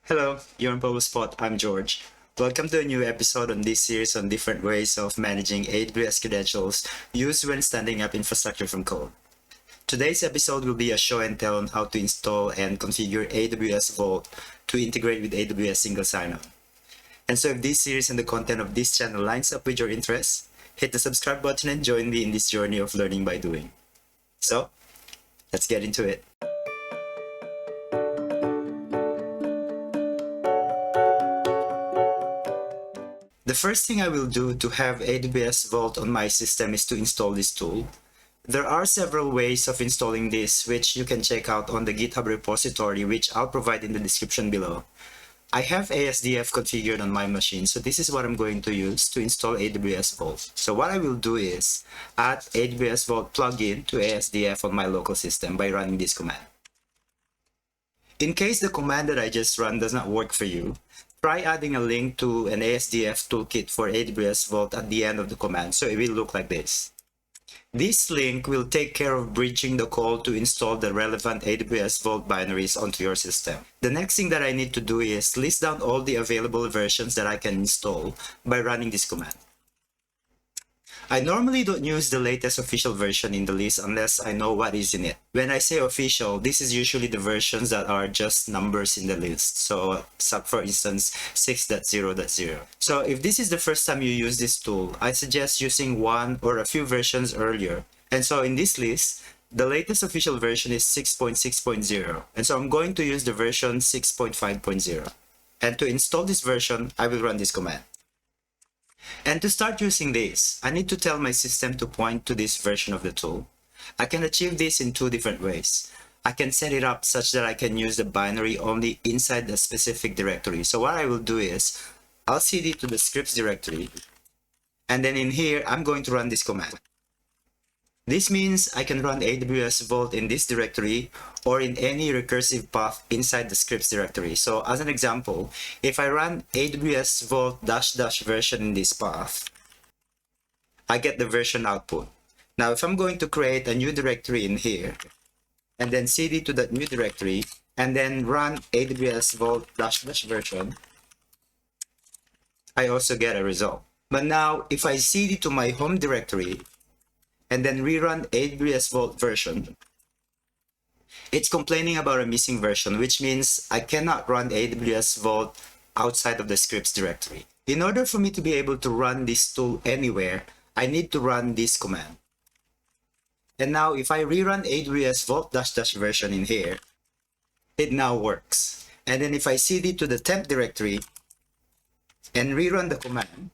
Hello, you're on Purple Spot. I'm George. Welcome to a new episode on this series on different ways of managing AWS credentials used when standing up infrastructure from code. Today's episode will be a show and tell on how to install and configure AWS Vault to integrate with AWS Single Sign On. And so if this series and the content of this channel lines up with your interests, hit the subscribe button and join me in this journey of learning by doing. So, let's get into it. The first thing I will do to have AWS Vault on my system is to install this tool. There are several ways of installing this, which you can check out on the GitHub repository, which I'll provide in the description below. I have ASDF configured on my machine, so this is what I'm going to use to install AWS Vault. So what I will do is add AWS Vault plugin to ASDF on my local system by running this command. In case the command that I just ran does not work for you, try adding a link to an ASDF toolkit for AWS Vault at the end of the command, so it will look like this. This link will take care of bridging the call to install the relevant AWS Vault binaries onto your system. The next thing that I need to do is list down all the available versions that I can install by running this command. I normally don't use the latest official version in the list unless I know what is in it. When I say official, this is usually the versions that are just numbers in the list. So for instance, 6.0.0. So if this is the first time you use this tool, I suggest using one or a few versions earlier. And so in this list, the latest official version is 6.6.0. And so I'm going to use the version 6.5.0. And to install this version, I will run this command. And to start using this, I need to tell my system to point to this version of the tool. I can achieve this in two different ways. I can set it up such that I can use the binary only inside the specific directory. So what I will do is, I'll cd to the scripts directory, and then in here, I'm going to run this command. This means I can run AWS Vault in this directory or in any recursive path inside the scripts directory. So as an example, if I run AWS Vault -- version in this path, I get the version output. Now, if I'm going to create a new directory in here and then cd to that new directory and then run AWS Vault -- version, I also get a result. But now, if I cd to my home directory and then rerun AWS Vault version, it's complaining about a missing version, which means I cannot run AWS Vault outside of the scripts directory. In order for me to be able to run this tool anywhere, I need to run this command. And now if I rerun AWS Vault -- version in here, it now works. And then if I cd to the temp directory and rerun the command,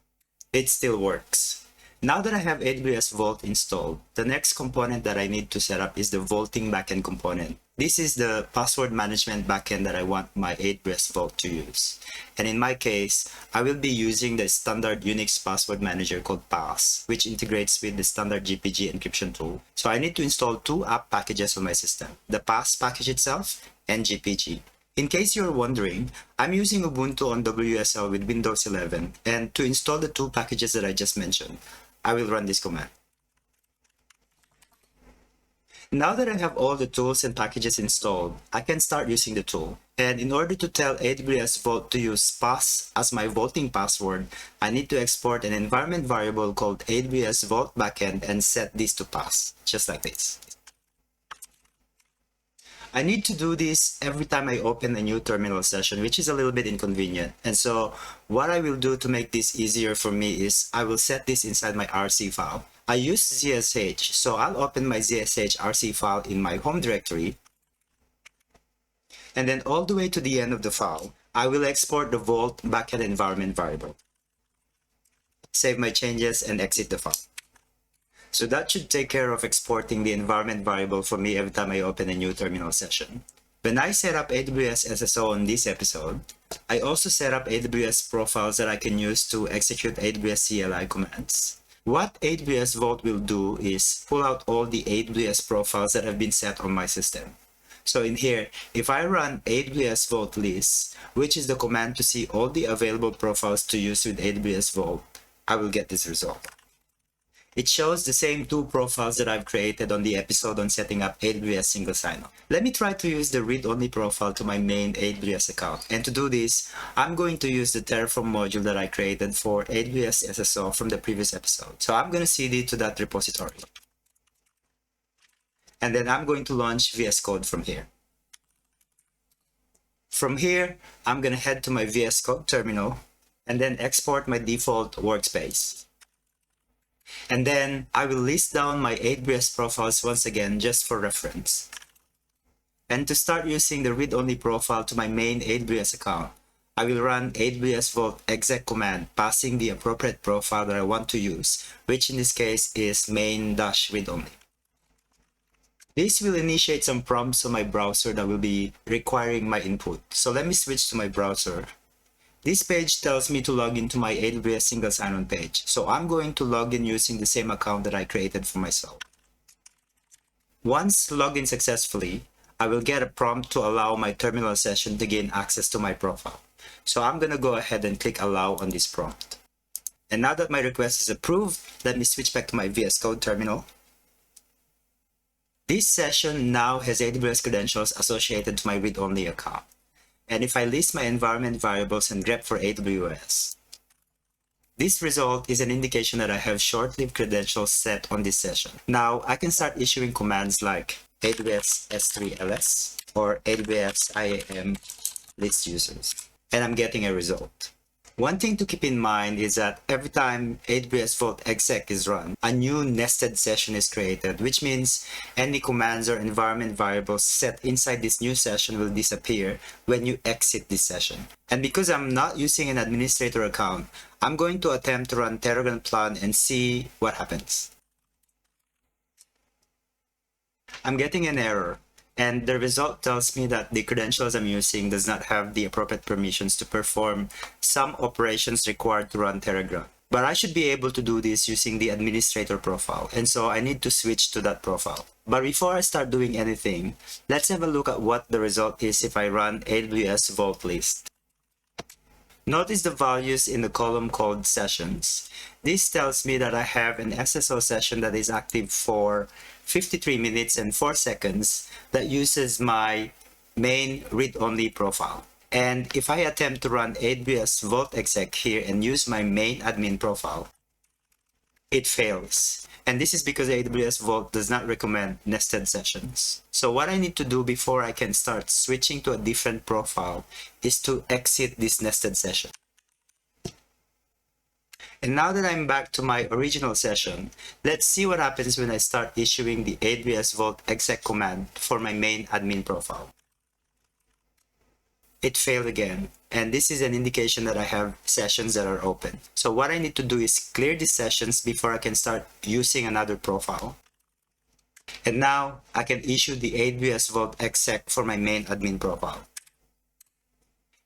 it still works. Now that I have AWS Vault installed, the next component that I need to set up is the vaulting backend component. This is the password management backend that I want my AWS Vault to use. And in my case, I will be using the standard Unix password manager called PASS, which integrates with the standard GPG encryption tool. So I need to install two app packages on my system, the PASS package itself and GPG. In case you're wondering, I'm using Ubuntu on WSL with Windows 11, and to install the two packages that I just mentioned, I will run this command. Now that I have all the tools and packages installed, I can start using the tool. And in order to tell AWS Vault to use PASS as my vaulting password, I need to export an environment variable called AWS Vault Backend and set this to PASS, just like this. I need to do this every time I open a new terminal session, which is a little bit inconvenient. And so what I will do to make this easier for me is I will set this inside my RC file. I use ZSH, so I'll open my ZSH RC file in my home directory. And then all the way to the end of the file, I will export the Vault Backend environment variable. Save my changes and exit the file. So that should take care of exporting the environment variable for me every time I open a new terminal session. When I set up AWS SSO on this episode, I also set up AWS profiles that I can use to execute AWS CLI commands. What AWS Vault will do is pull out all the AWS profiles that have been set on my system. So in here, if I run AWS Vault list, which is the command to see all the available profiles to use with AWS Vault, I will get this result. It shows the same two profiles that I've created on the episode on setting up AWS Single Sign On. Let me try to use the read-only profile to my main AWS account. And to do this, I'm going to use the Terraform module that I created for AWS SSO from the previous episode. So I'm going to cd to that repository. And then I'm going to launch VS Code from here. From here, I'm going to head to my VS Code terminal and then export my default workspace. And then I will list down my AWS profiles once again just for reference. And to start using the read-only profile to my main AWS account, I will run AWS Vault exec command passing the appropriate profile that I want to use, which in this case is main-read-only. This will initiate some prompts on my browser that will be requiring my input. So let me switch to my browser. This page tells me to log into my AWS Single Sign On page. So I'm going to log in using the same account that I created for myself. Once logged in successfully, I will get a prompt to allow my terminal session to gain access to my profile. So I'm going to go ahead and click allow on this prompt. And now that my request is approved, let me switch back to my VS Code terminal. This session now has AWS credentials associated to my read-only account. And if I list my environment variables and grep for AWS, this result is an indication that I have short-lived credentials set on this session. Now I can start issuing commands like AWS S3ls or AWS IAM list users, and I'm getting a result. One thing to keep in mind is that every time AWS Vault exec is run, a new nested session is created, which means any commands or environment variables set inside this new session will disappear when you exit this session. And because I'm not using an administrator account, I'm going to attempt to run Terragon plan and see what happens. I'm getting an error. And the result tells me that the credentials I'm using does not have the appropriate permissions to perform some operations required to run Terragon. But I should be able to do this using the administrator profile, and so I need to switch to that profile. But before I start doing anything, let's have a look at what the result is if I run AWS Vault list. Notice the values in the column called sessions. This tells me that I have an SSO session that is active for 53 minutes and 4 seconds that uses my main read-only profile. And if I attempt to run AWS Vault exec here and use my main admin profile, it fails. And this is because AWS Vault does not recommend nested sessions. So what I need to do before I can start switching to a different profile is to exit this nested session. And now that I'm back to my original session, let's see what happens when I start issuing the AWS Vault exec command for my main admin profile. It failed again, and this is an indication that I have sessions that are open. So what I need to do is clear these sessions before I can start using another profile. And now I can issue the AWS Vault exec for my main admin profile.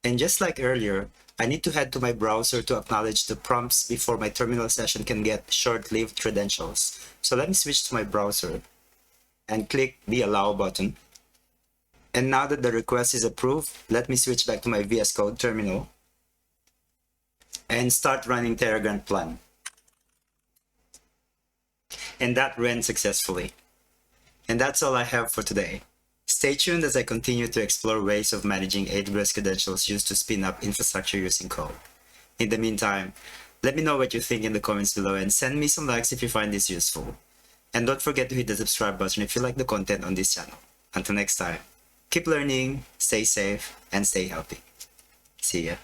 And just like earlier, I need to head to my browser to acknowledge the prompts before my terminal session can get short-lived credentials. So let me switch to my browser and click the allow button. And now that the request is approved, let me switch back to my VS Code terminal and start running Terragon plan. And that ran successfully. And that's all I have for today. Stay tuned as I continue to explore ways of managing AWS credentials used to spin up infrastructure using code. In the meantime, let me know what you think in the comments below and send me some likes if you find this useful. And don't forget to hit the subscribe button if you like the content on this channel. Until next time, keep learning, stay safe, and stay healthy. See ya.